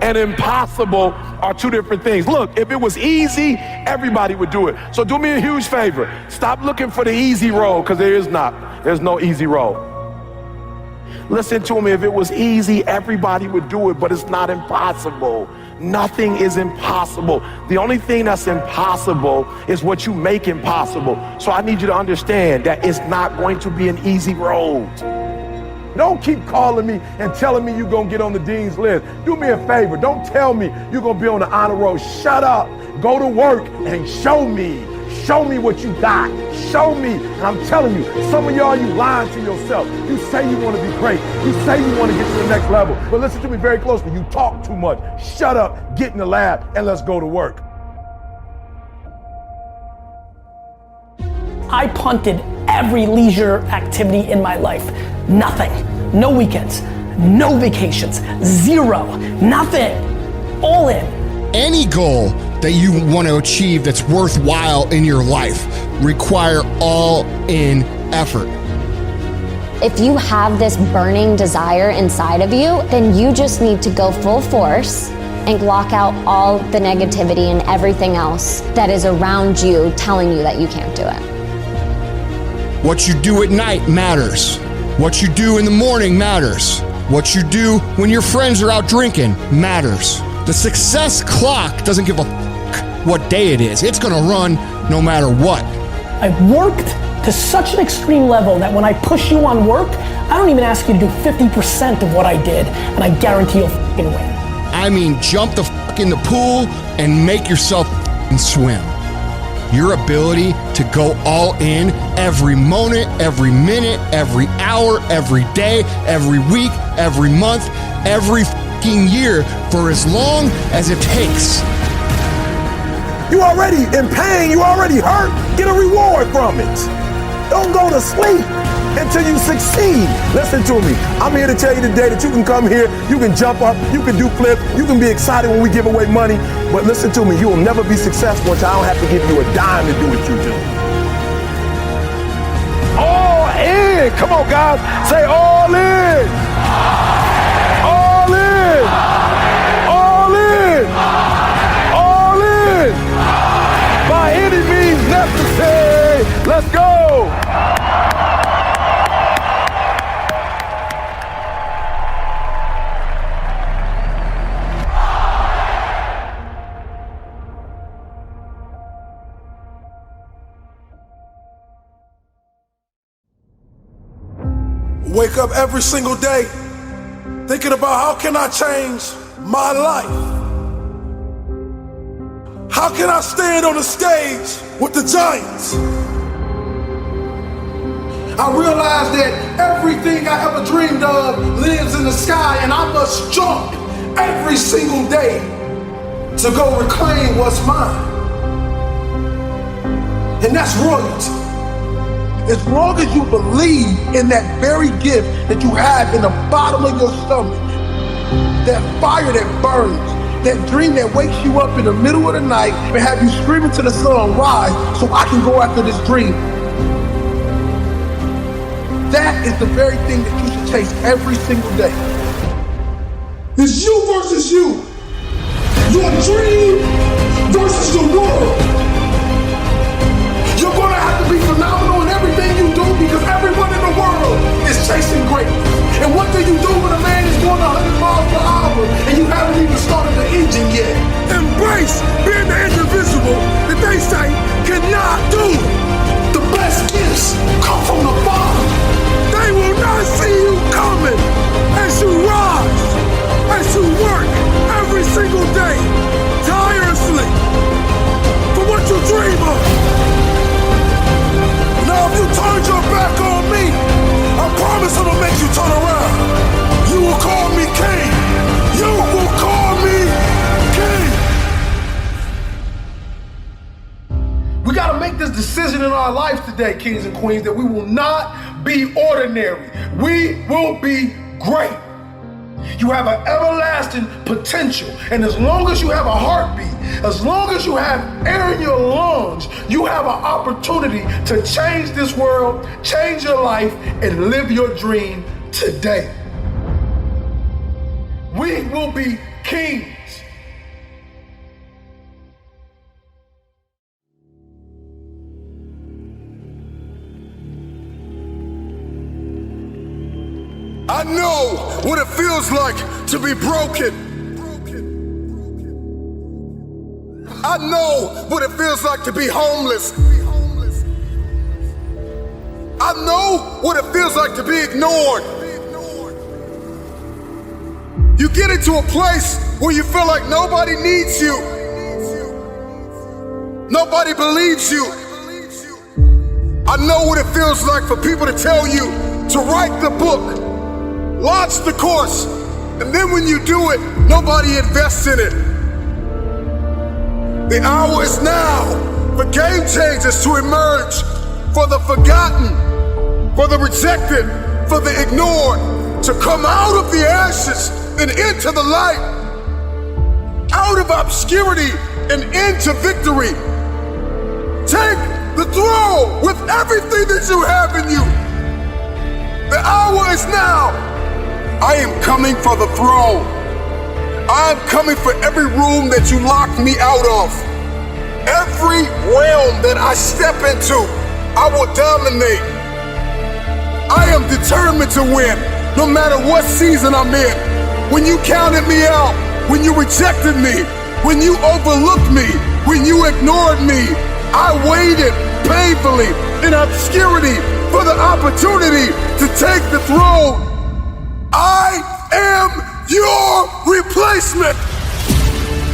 and impossible are two different things. Look, if it was easy, everybody would do it. So do me a huge favor. Stop looking for the easy road, because there is not. There's no easy road. Listen to me. If it was easy, everybody would do it, but it's not impossible. Nothing is impossible. The only thing that's impossible is what you make impossible. So I need you to understand that it's not going to be an easy road. Don't keep calling me and telling me you're going to get on the dean's list. Do me a favor. Don't tell me you're going to be on the honor roll. Shut up. Go to work and show me. Show me what you got. Show me. And I'm telling you, some of y'all, you lying to yourself. You say you want to be great. You say you want to get to the next level. But listen to me very closely. You talk too much. Shut up, get in the lab, and let's go to work. I punted every leisure activity in my life. Nothing. No weekends. No vacations. Zero. Nothing. All in. Any goal that you want to achieve that's worthwhile in your life require all-in effort. If you have this burning desire inside of you, then you just need to go full force and block out all the negativity and everything else that is around you telling you that you can't do it. What you do at night matters. What you do in the morning matters. What you do when your friends are out drinking matters. The success clock doesn't give a f what day it is. It's gonna run no matter what. I've worked to such an extreme level that when I push you on work, I don't even ask you to do 50% of what I did, and I guarantee you'll f***ing win. I mean, jump the f in the pool and make yourself f***ing swim. Your ability to go all in every moment, every minute, every hour, every day, every week, every month, every f***ing year for as long as it takes. You already in pain, you already hurt, get a reward from it. Don't go to sleep until you succeed. Listen to me, I'm here to tell you today that you can come here, you can jump up, you can do flips, you can be excited when we give away money, but listen to me, you will never be successful until I don't have to give you a dime to do what you do. All in, come on guys, say all in. All in. All in. All in. By any means necessary, let's go. Wake up every single day thinking about how can I change my life? How can I stand on the stage with the giants? I realize that everything I ever dreamed of lives in the sky, and I must jump every single day to go reclaim what's mine. And that's royalty. As long as you believe in that very gift that you have in the bottom of your stomach, that fire that burns, that dream that wakes you up in the middle of the night and have you screaming to the sun, rise, so I can go after this dream. That is the very thing that you should chase every single day. It's you versus you. Your dream versus the world. You're gonna have to be phenomenal in everything you do because everyone in the world is chasing greatness. And what do you do when a man is going 100 miles per hour and you haven't even started the engine yet? Embrace being the indivisible that they say cannot do it. The best gifts come from the bottom. They will not see you coming as you rise, as you work every single day, tirelessly, for what you dream of. Now if you turn your back on me, I promise I'm gonna make you turn around. You will call me king. You will call me king. We gotta make this decision in our life today, kings and queens, that we will not be ordinary. We will be great. You have an everlasting potential, and as long as you have a heartbeat, as long as you have air in your lungs, you have an opportunity to change this world, change your life, and live your dream today. We will be kings. I know what it feels like to be broken. I know what it feels like to be homeless. I know what it feels like to be ignored. You get into a place where you feel like nobody needs you. Nobody believes you. I know what it feels like for people to tell you to write the book, launch the course, and then when you do it, nobody invests in it. The hour is now for game changers to emerge, for the forgotten, for the rejected, for the ignored, to come out of the ashes and into the light, out of obscurity and into victory. Take the throne with everything that you have in you. The hour is now. I am coming for the throne. I'm coming for every room that you locked me out of. Every realm that I step into, I will dominate. I am determined to win, no matter what season I'm in. When you counted me out, when you rejected me, when you overlooked me, when you ignored me, I waited painfully in obscurity for the opportunity to take the throne. I am your replacement.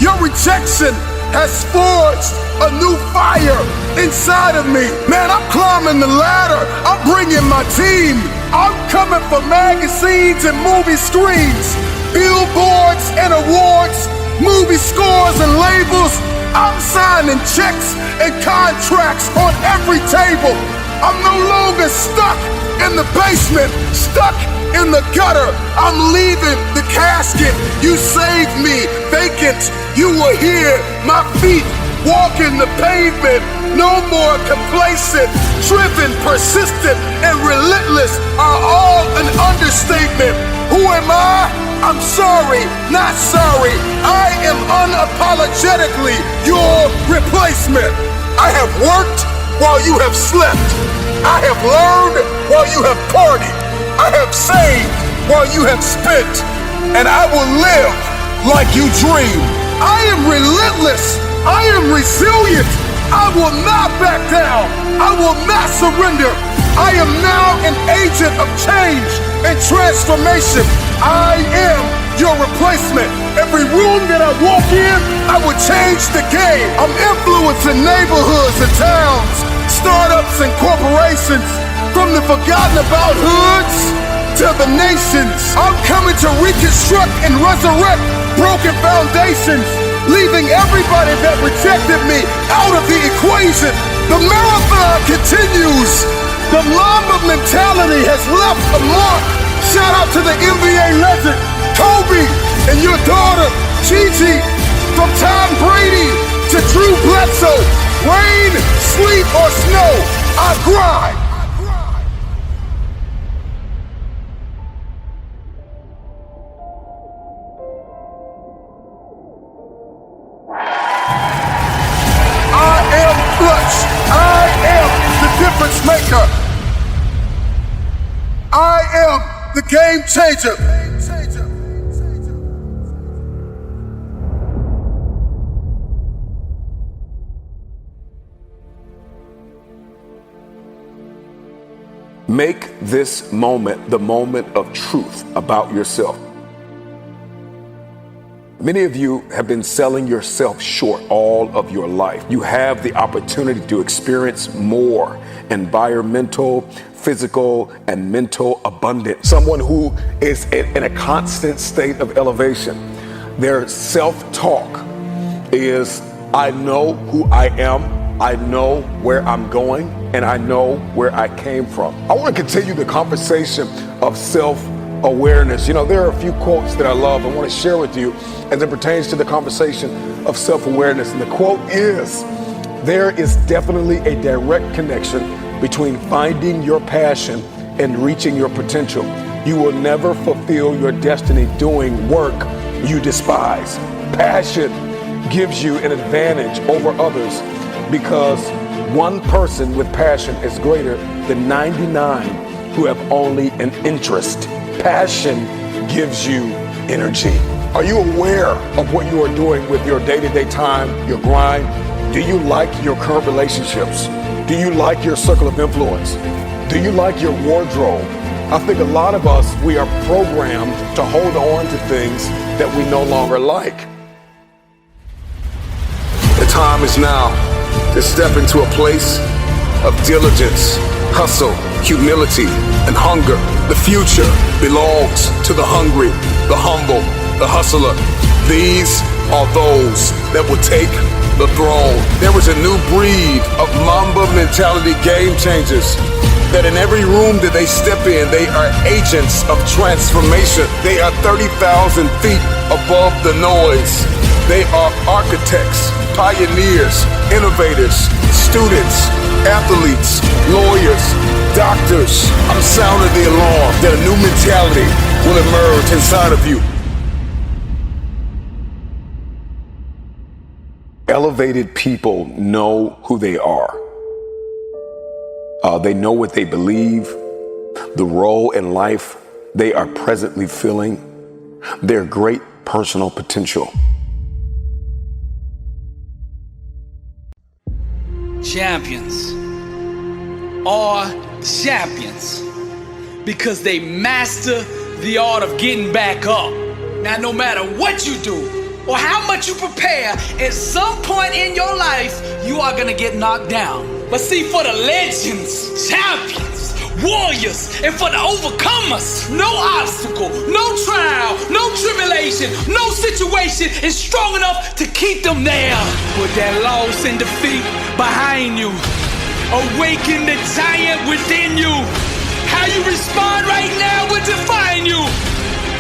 Your rejection has forged a new fire inside of me. Man, I'm climbing the ladder. I'm bringing my team. I'm coming for magazines and movie screens, billboards and awards, movie scores and labels. I'm signing checks and contracts on every table. I'm no longer stuck in the basement, stuck in the gutter. I'm leaving the casket. You saved me, vacant. You were here, my feet walking the pavement. No more complacent, driven, persistent, and relentless are all an understatement. Who am I? I'm sorry, not sorry. I am unapologetically your replacement. I have worked while you have slept. I have learned while you have partied. I have saved while you have spent. And I will live like you dreamed. I am relentless. I am resilient. I will not back down. I will not surrender. I am now an agent of change and transformation. I am your replacement. Every room that I walk in, I will change the game. I'm influencing neighborhoods and towns, startups and corporations, from the forgotten about hoods to the nations. I'm coming to reconstruct and resurrect broken foundations, leaving everybody that rejected me out of the equation. The marathon continues. The Mamba mentality has left a mark. Shout out to the NBA legend, Kobe, and your daughter, Gigi. From Tom Brady to Drew Bledsoe. Rain, sleet, or snow, I grind. I am clutch. I am the difference maker. I am the game changer. Make this moment the moment of truth about yourself. Many of you have been selling yourself short all of your life. You have the opportunity to experience more environmental, physical, and mental abundance. Someone who is in a constant state of elevation. Their self-talk is, I know who I am, I know where I'm going, and I know where I came from. I want to continue the conversation of self-awareness. You know, there are a few quotes that I love and want to share with you as it pertains to the conversation of self-awareness. And the quote is, there is definitely a direct connection between finding your passion and reaching your potential. You will never fulfill your destiny doing work you despise. Passion gives you an advantage over others because one person with passion is greater than 99 who have only an interest Passion gives you energy. Are you aware of what you are doing with your day-to-day time, your grind? Do you like your current relationships? Do you like your circle of influence? Do you like your wardrobe? I think a lot of us, we are programmed to hold on to things that we no longer like. The time is now to step into a place of diligence, hustle, humility, and hunger. The future belongs to the hungry, the humble, the hustler. These are those that will take the throne. There is a new breed of Mamba mentality game changers that in every room that they step in, they are agents of transformation. They are 30,000 feet above the noise. They are architects, pioneers, innovators, students, athletes, lawyers, doctors. I'm sounding the alarm that a new mentality will emerge inside of you. Elevated people know who they are. They know what they believe, the role in life they are presently filling, their great personal potential. Champions are champions because they master the art of getting back up. Now, no matter what you do or how much you prepare, at some point in your life, you are gonna get knocked down. But see, for the legends, champions, warriors, and for the overcomers, no obstacle, no trial, no tribulation, no situation is strong enough to keep them there. Put that loss and defeat behind you. Awaken the giant within you. How you respond right now will define you.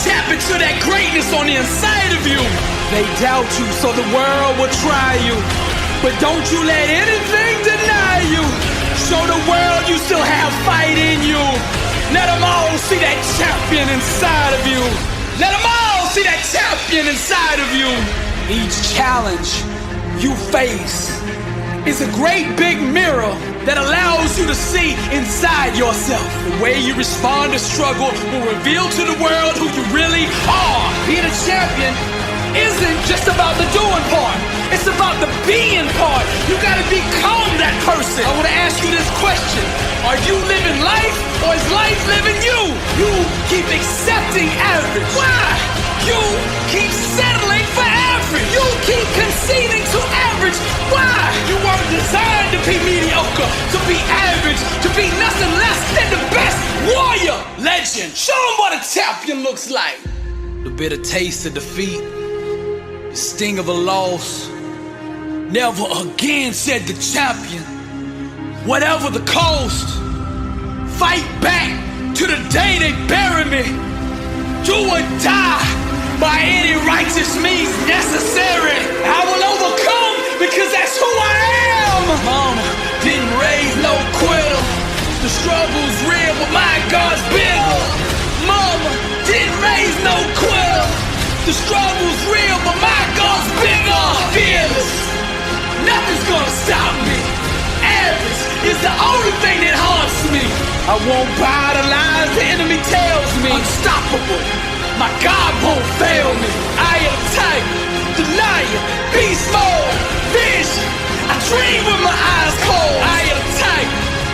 Tap into that greatness on the inside of you. They doubt you, so the world will try you. But don't you let anything deny you. Show the world you still have fight in you. Let them all see that champion inside of you. Let them all see that champion inside of you. Each challenge you face is a great big mirror that allows you to see inside yourself. The way you respond to struggle will reveal to the world who you really are. Being a champion isn't just about the doing part. It's about the being part. You gotta become that person. I wanna ask you this question. Are you living life or is life living you? You keep accepting average. Why? You keep settling for average. You keep conceding to average. Why? You weren't designed to be mediocre, to be average, to be nothing less than the best warrior. Legend. Show them what a champion looks like. The bitter taste of defeat, the sting of a loss. Never again, said the champion. Whatever the cost, fight back to the day they bury me. Do or die by any righteous means necessary. I will overcome because that's who I am. Mama didn't raise no quitter. The struggle's real, but my God's bigger. Mama didn't raise no quitter. The struggle's real, but my God's bigger. Fearless. Nothing's gonna stop me. Average is the only thing that haunts me. I won't buy the lies the enemy tells me. Unstoppable. My God won't fail me. I am tight, denier, beast mode, vision. I dream with my eyes cold. I am tight,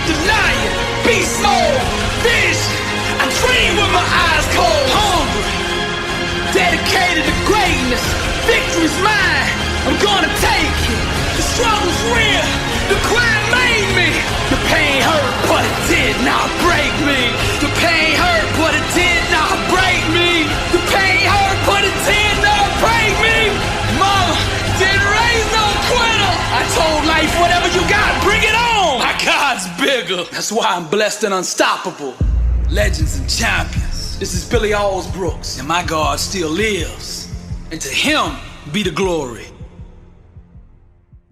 denier, beast mode, vision. I dream with my eyes cold. Hungry, dedicated to greatness. Victory's mine. I'm gonna take it. The struggle's real, the grind made me. The pain hurt, but it did not break me. The pain hurt, but it did not break me. The pain hurt, but it did not break me. Mama didn't raise no quitter. I told life, whatever you got, bring it on. My God's bigger. That's why I'm blessed and unstoppable. Legends and champions. This is Billy Allsbrooks, and my God still lives. And to him be the glory.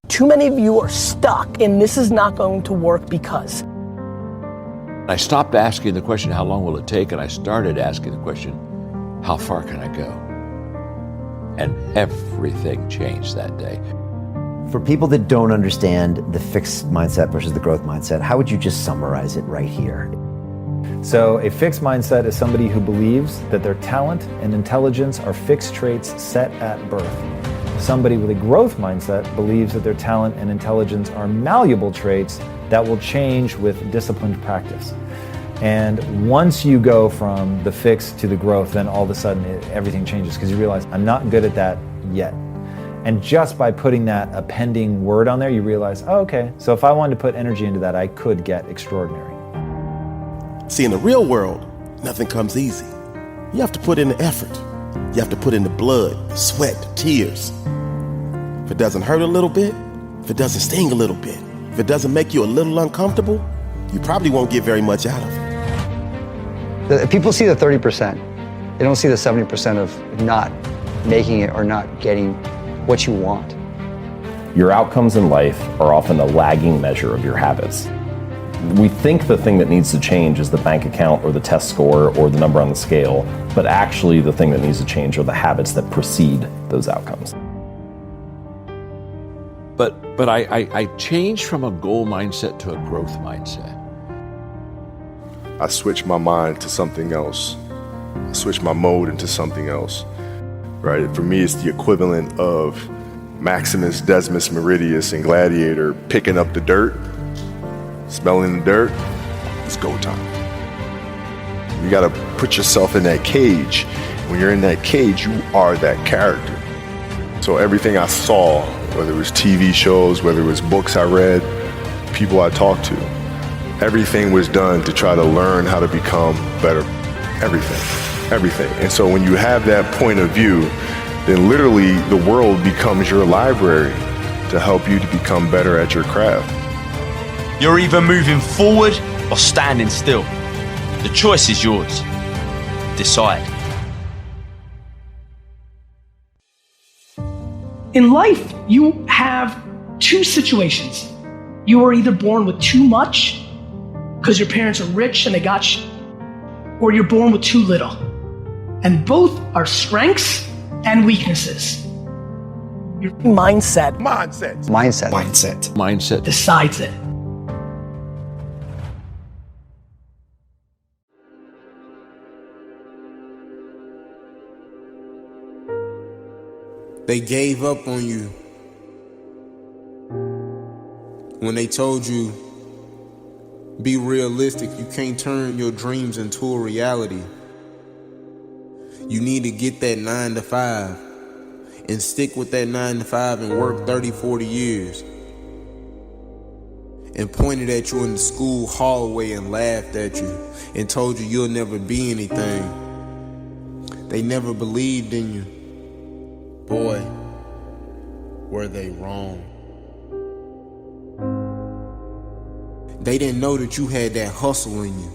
Too many of you are stuck in this is not going to work because. I stopped asking the question, how long will it take? And I started asking the question, how far can I go? And everything changed that day. For people that don't understand the fixed mindset versus the growth mindset, how would you just summarize it right here? So a fixed mindset is somebody who believes that their talent and intelligence are fixed traits set at birth. Somebody with a growth mindset believes that their talent and intelligence are malleable traits that will change with disciplined practice. And once you go from the fixed to the growth, then all of a sudden everything changes, because you realize, I'm not good at that yet. And just by putting that appending word on there, you realize, oh, okay, so if I wanted to put energy into that, I could get extraordinary. See, in the real world, nothing comes easy. You have to put in the effort. You have to put in the blood, sweat, tears. If it doesn't hurt a little bit, if it doesn't sting a little bit, if it doesn't make you a little uncomfortable, you probably won't get very much out of it. People see the 30%. They don't see the 70% of not making it or not getting what you want. Your outcomes in life are often a lagging measure of your habits. We think the thing that needs to change is the bank account or the test score or the number on the scale, but actually the thing that needs to change are the habits that precede those outcomes. But I changed from a goal mindset to a growth mindset. I switched my mind to something else. I switched my mode into something else, right? For me, it's the equivalent of Maximus Decimus Meridius in Gladiator picking up the dirt, smelling the dirt. It's go time. You gotta put yourself in that cage. When you're in that cage, you are that character. So everything I saw, whether it was TV shows, whether it was books I read, people I talked to, everything was done to try to learn how to become better. Everything. And so when you have that point of view, then literally the world becomes your library to help you to become better at your craft. You're either moving forward or standing still. The choice is yours. Decide. In life, you have two situations. You are either born with too much, because your parents are rich and they got you, or you're born with too little. And both are strengths and weaknesses. Your mindset decides it. They gave up on you when they told you, be realistic, you can't turn your dreams into a reality. You need to get that 9 to 5 and stick with that 9 to 5 and work 30, 40 years. And pointed at you in the school hallway and laughed at you and told you you'll never be anything. They never believed in you. Boy, were they wrong. They didn't know that you had that hustle in you.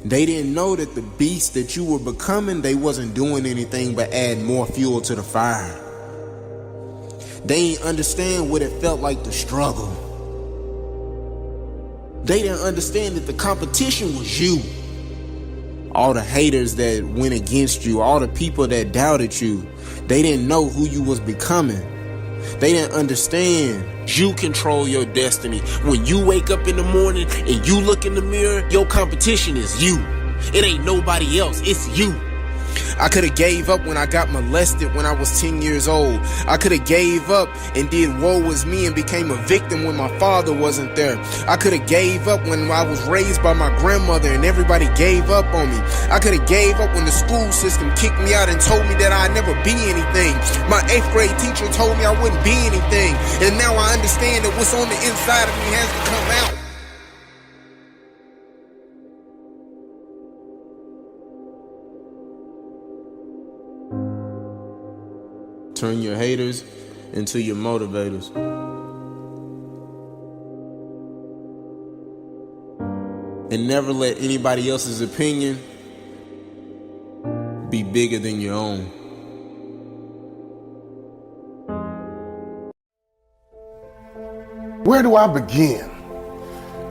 They didn't know that the beast that you were becoming, they wasn't doing anything but add more fuel to the fire. They didn't understand what it felt like to struggle. They didn't understand that the competition was you. All the haters that went against you, all the people that doubted you, they didn't know who you was becoming. They didn't understand you control your destiny. When you wake up in the morning and you look in the mirror, your competition is you. It ain't nobody else, it's you. I could have gave up when I got molested when I was 10 years old. I could have gave up and did woe was me and became a victim when my father wasn't there. I could have gave up when I was raised by my grandmother and everybody gave up on me. I could have gave up when the school system kicked me out and told me that I'd never be anything. My 8th grade teacher told me I wouldn't be anything. And now I understand that what's on the inside of me has to come out. Turn your haters into your motivators. And never let anybody else's opinion be bigger than your own. Where do I begin?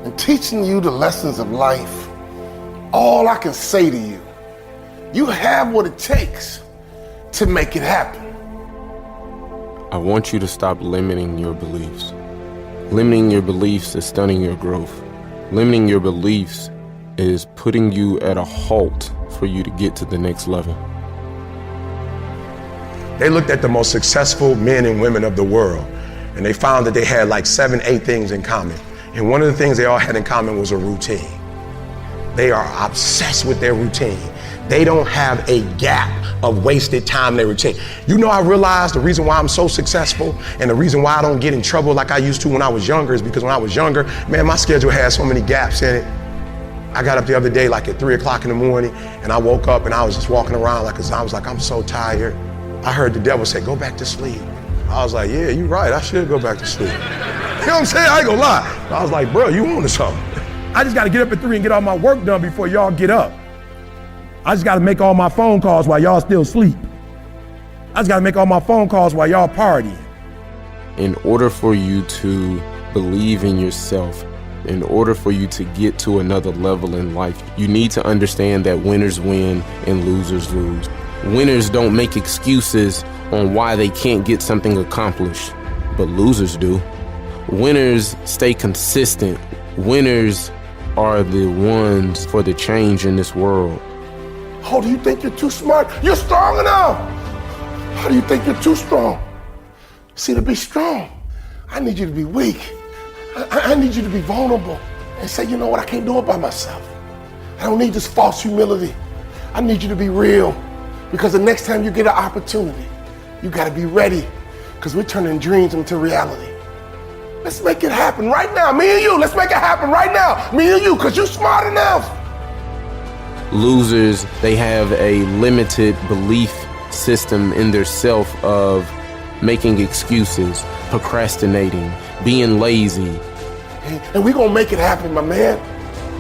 In teaching you the lessons of life, all I can say to you, you have what it takes to make it happen. I want you to stop limiting your beliefs. Limiting your beliefs is stunning your growth. Limiting your beliefs is putting you at a halt for you to get to the next level. They looked at the most successful men and women of the world, and they found that they had like 7, 8 things in common. And one of the things they all had in common was a routine. They are obsessed with their routine. They don't have a gap of wasted time in their routine. You know, I realized the reason why I'm so successful and the reason why I don't get in trouble like I used to when I was younger is because when I was younger, man, my schedule had so many gaps in it. I got up the other day like at 3 o'clock in the morning, and I woke up and I was just walking around like I was like, I'm so tired. I heard the devil say, go back to sleep. I was like, yeah, you're right, I should go back to sleep. You know what I'm saying? I ain't gonna lie. I was like, bro, you on to something. I just gotta get up at 3 and get all my work done before y'all get up. I just gotta make all my phone calls while y'all still sleep. I just gotta make all my phone calls while y'all partying. In order for you to believe in yourself, in order for you to get to another level in life, you need to understand that winners win and losers lose. Winners don't make excuses on why they can't get something accomplished, but losers do. Winners stay consistent. Winners are the ones for the change in this world. Oh, do you think you're too smart? You're strong enough. How do you think you're too strong? See, to be strong, I need you to be weak. I need you to be vulnerable and say, you know what, I can't do it by myself. I don't need this false humility. I need you to be real, because the next time you get an opportunity, you gotta be ready, because we're turning dreams into reality. Let's make it happen right now, me and you. Let's make it happen right now, me and you, because you're smart enough. Losers, they have a limited belief system in their self of making excuses, procrastinating, being lazy. And we're gonna make it happen, my man.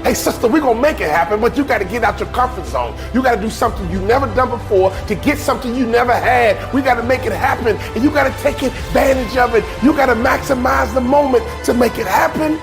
Hey sister, we're gonna make it happen, but you gotta get out your comfort zone. You gotta do something you've never done before to get something you never had. We gotta make it happen, and you gotta take advantage of it. You gotta maximize the moment to make it happen.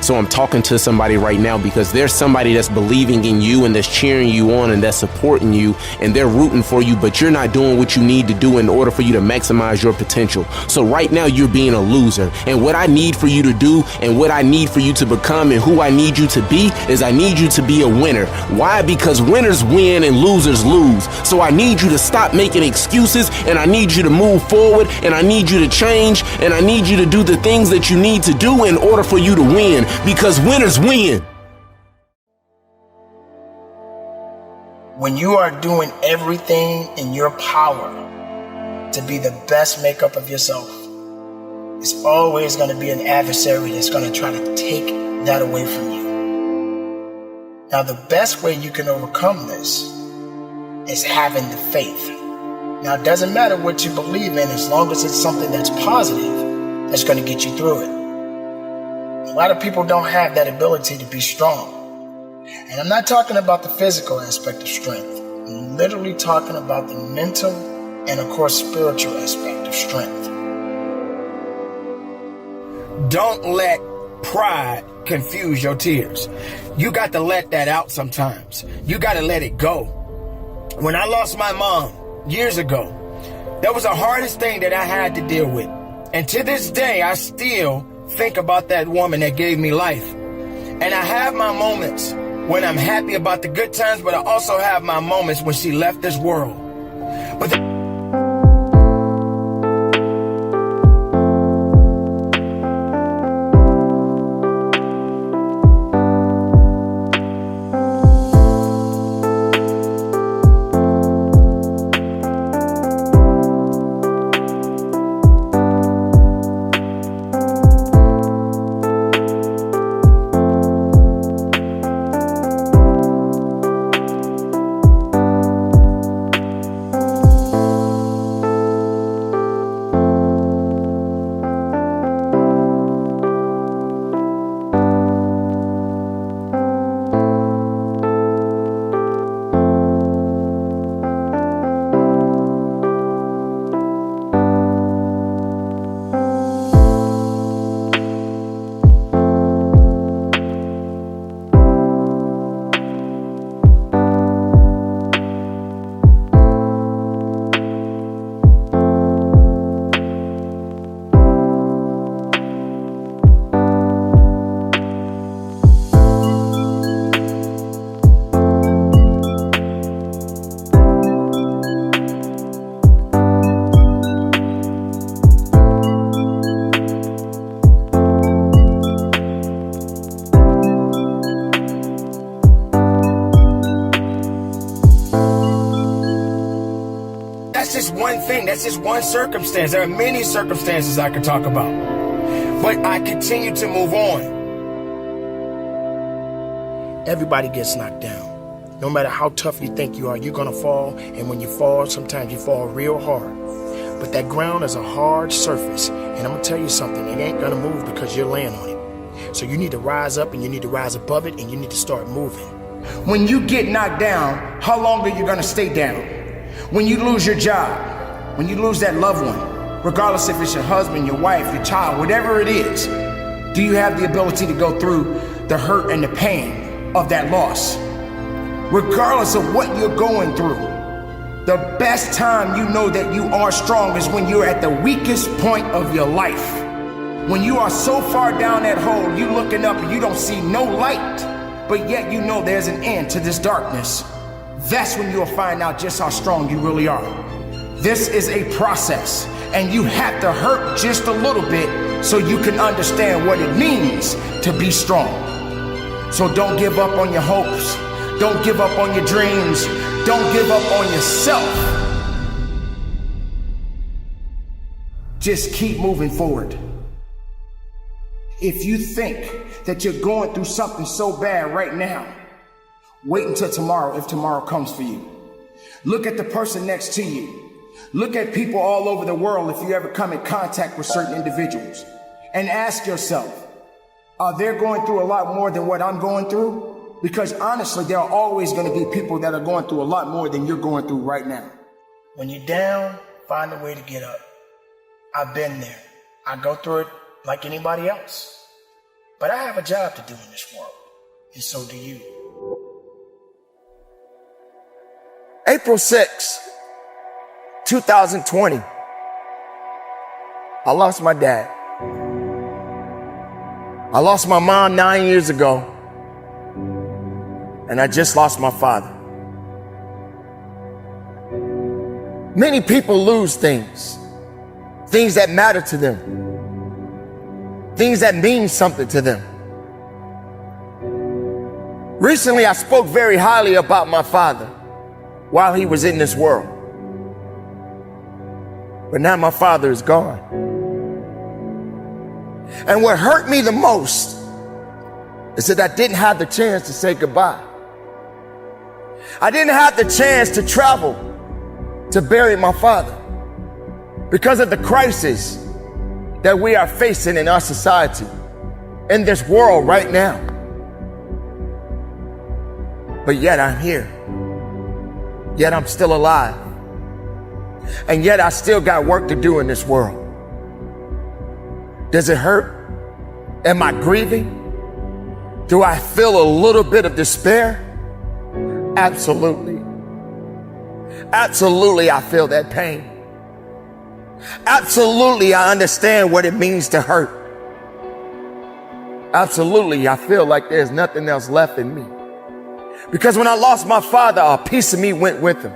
So I'm talking to somebody right now because there's somebody that's believing in you and that's cheering you on and that's supporting you and they're rooting for you, but you're not doing what you need to do in order for you to maximize your potential. So right now you're being a loser. And what I need for you to do and what I need for you to become and who I need you to be is I need you to be a winner. Why? Because winners win and losers lose. So I need you to stop making excuses, and I need you to move forward, and I need you to change, and I need you to do the things that you need to do in order for you to win. Because winners win. When you are doing everything in your power to be the best makeup of yourself, it's always going to be an adversary that's going to try to take that away from you. Now, the best way you can overcome this is having the faith. Now, it doesn't matter what you believe in, as long as it's something that's positive, that's going to get you through it. A lot of people don't have that ability to be strong. And I'm not talking about the physical aspect of strength. I'm literally talking about the mental and, of course, spiritual aspect of strength. Don't let pride confuse your tears. You got to let that out sometimes. You got to let it go. When I lost my mom years ago, that was the hardest thing that I had to deal with. And to this day, I still think about that woman that gave me life. And I have my moments when I'm happy about the good times, but I also have my moments when she left this world. But thing. That's just one circumstance. There are many circumstances I could talk about. But I continue to move on. Everybody gets knocked down. No matter how tough you think you are, you're gonna fall. And when you fall, sometimes you fall real hard. But that ground is a hard surface. And I'm gonna tell you something, it ain't gonna move because you're laying on it. So you need to rise up and you need to rise above it and you need to start moving. When you get knocked down, how long are you gonna stay down? When you lose your job, when you lose that loved one, regardless if it's your husband, your wife, your child, whatever it is, do you have the ability to go through the hurt and the pain of that loss? Regardless of what you're going through, the best time you know that you are strong is when you're at the weakest point of your life. When you are so far down that hole, you looking up and you don't see no light, but yet you know there's an end to this darkness. That's when you'll find out just how strong you really are. This is a process, and you have to hurt just a little bit so you can understand what it means to be strong. So don't give up on your hopes. Don't give up on your dreams. Don't give up on yourself. Just keep moving forward. If you think that you're going through something so bad right now, wait until tomorrow if tomorrow comes for you. Look at the person next to you. Look at people all over the world if you ever come in contact with certain individuals. And ask yourself, are they going through a lot more than what I'm going through? Because honestly, there are always going to be people that are going through a lot more than you're going through right now. When you're down, find a way to get up. I've been there. I go through it like anybody else. But I have a job to do in this world, and so do you. April 6, 2020, I lost my dad. I lost my mom 9 years ago, and I just lost my father. Many people lose things that matter to them, things that mean something to them. Recently, I spoke very highly about my father while he was in this world. But now my father is gone. And what hurt me the most is that I didn't have the chance to say goodbye. I didn't have the chance to travel to bury my father because of the crisis that we are facing in our society, in this world right now. But yet I'm here. Yet I'm still alive. And yet I still got work to do in this world. Does it hurt? Am I grieving? Do I feel a little bit of despair? Absolutely. Absolutely, I feel that pain. Absolutely, I understand what it means to hurt. Absolutely, I feel like there's nothing else left in me. Because when I lost my father, a piece of me went with him.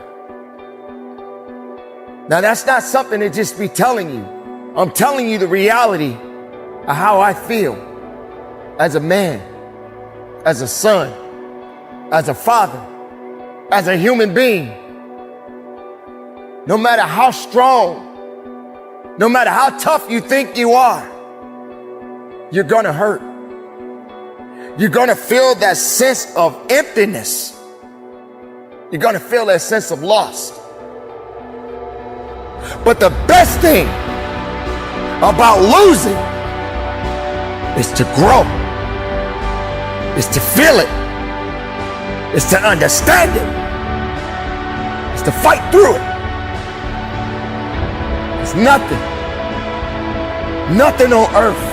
Now, that's not something to just be telling you. I'm telling you the reality of how I feel as a man, as a son, as a father, as a human being. No matter how strong, no matter how tough you think you are, you're gonna hurt. You're gonna feel that sense of emptiness. You're gonna feel that sense of loss. But the best thing about losing is to grow, is to feel it, is to understand it, is to fight through it. It's nothing on earth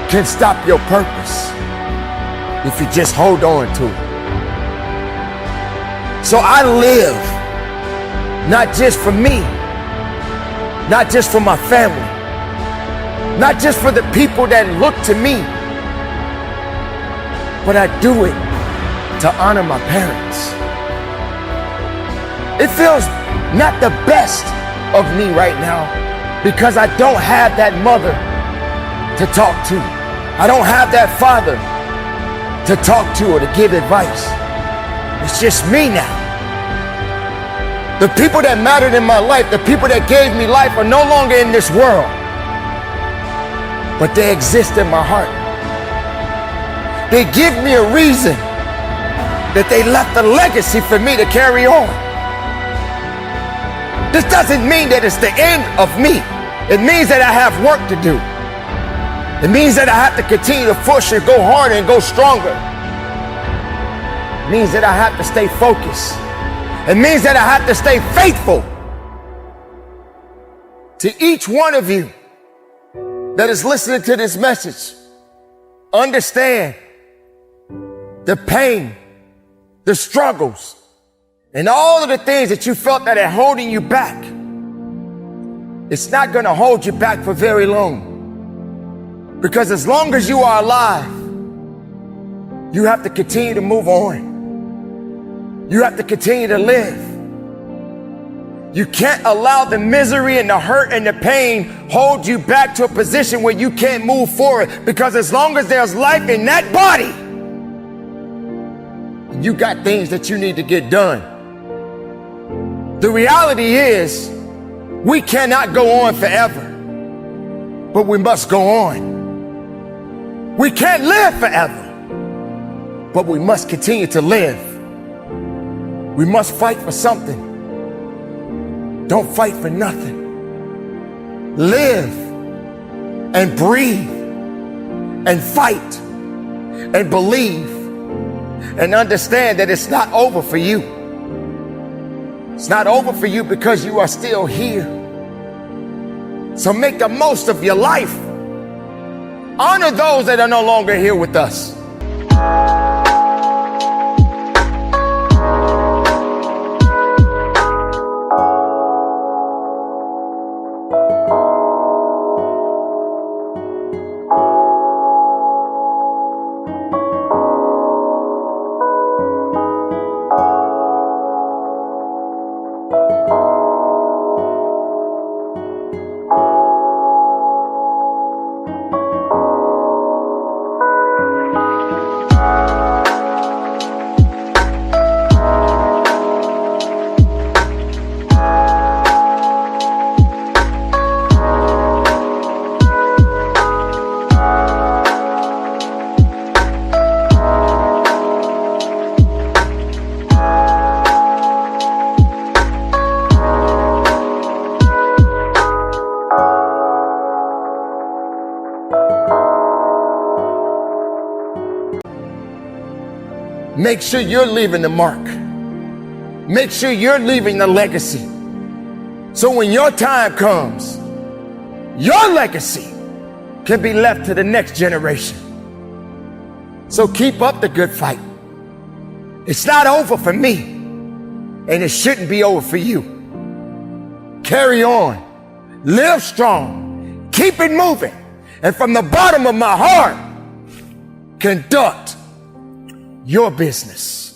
can stop your purpose if you just hold on to it. So I live not just for me, not just for my family, not just for the people that look to me, but I do it to honor my parents. It feels not the best of me right now because I don't have that mother to talk to. I don't have that father to talk to or to give advice. It's just me now. The people that mattered in my life, the people that gave me life are no longer in this world, but they exist in my heart. They give me a reason that they left a legacy for me to carry on. This doesn't mean that it's the end of me. It means that I have work to do. It means that I have to continue to push and go harder and go stronger. It means that I have to stay focused. It means that I have to stay faithful. To each one of you that is listening to this message, understand the pain, the struggles, and all of the things that you felt that are holding you back. It's not going to hold you back for very long. Because as long as you are alive, you have to continue to move on. You have to continue to live. You can't allow the misery and the hurt and the pain hold you back to a position where you can't move forward. Because as long as there's life in that body, you got things that you need to get done. The reality is, we cannot go on forever, but we must go on. We can't live forever, but we must continue to live. We must fight for something. Don't fight for nothing. Live and breathe and fight and believe and understand that it's not over for you. It's not over for you because you are still here. So make the most of your life. Honor those that are no longer here with us. Make sure you're leaving the mark. Make sure you're leaving a legacy. So when your time comes, your legacy can be left to the next generation. So keep up the good fight. It's not over for me, and it shouldn't be over for you. Carry on, live strong, keep it moving, and from the bottom of my heart, conduct your business.